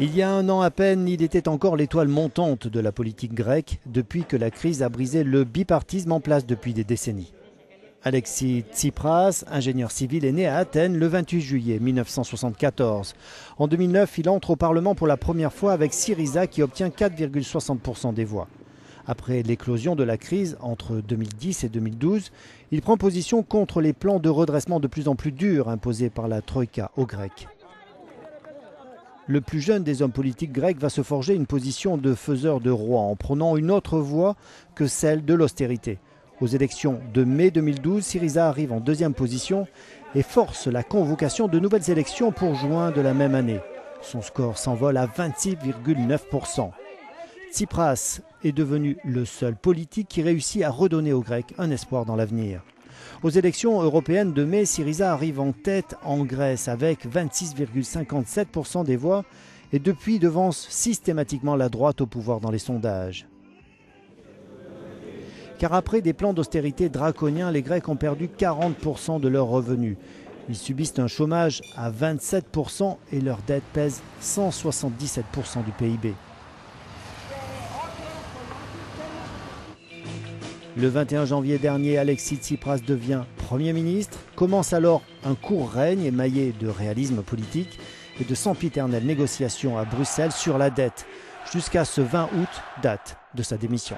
Il y a un an à peine, il était encore l'étoile montante de la politique grecque depuis que la crise a brisé le bipartisme en place depuis des décennies. Alexis Tsipras, ingénieur civil, est né à Athènes le 28 juillet 1974. En 2009, il entre au Parlement pour la première fois avec Syriza qui obtient 4,60% des voix. Après l'éclosion de la crise entre 2010 et 2012, il prend position contre les plans de redressement de plus en plus durs imposés par la Troïka aux Grecs. Le plus jeune des hommes politiques grecs va se forger une position de faiseur de roi en prônant une autre voie que celle de l'austérité. Aux élections de mai 2012, Syriza arrive en deuxième position et force la convocation de nouvelles élections pour juin de la même année. Son score s'envole à 26,9%. Tsipras est devenu le seul politique qui réussit à redonner aux Grecs un espoir dans l'avenir. Aux élections européennes de mai, Syriza arrive en tête en Grèce avec 26,57% des voix et depuis devance systématiquement la droite au pouvoir dans les sondages. Car après des plans d'austérité draconiens, les Grecs ont perdu 40% de leurs revenus. Ils subissent un chômage à 27% et leur dette pèse 177% du PIB. Le 21 janvier dernier, Alexis Tsipras devient Premier ministre. Commence alors un court règne émaillé de réalisme politique et de sempiternelles négociations à Bruxelles sur la dette, jusqu'à ce 20 août, date de sa démission.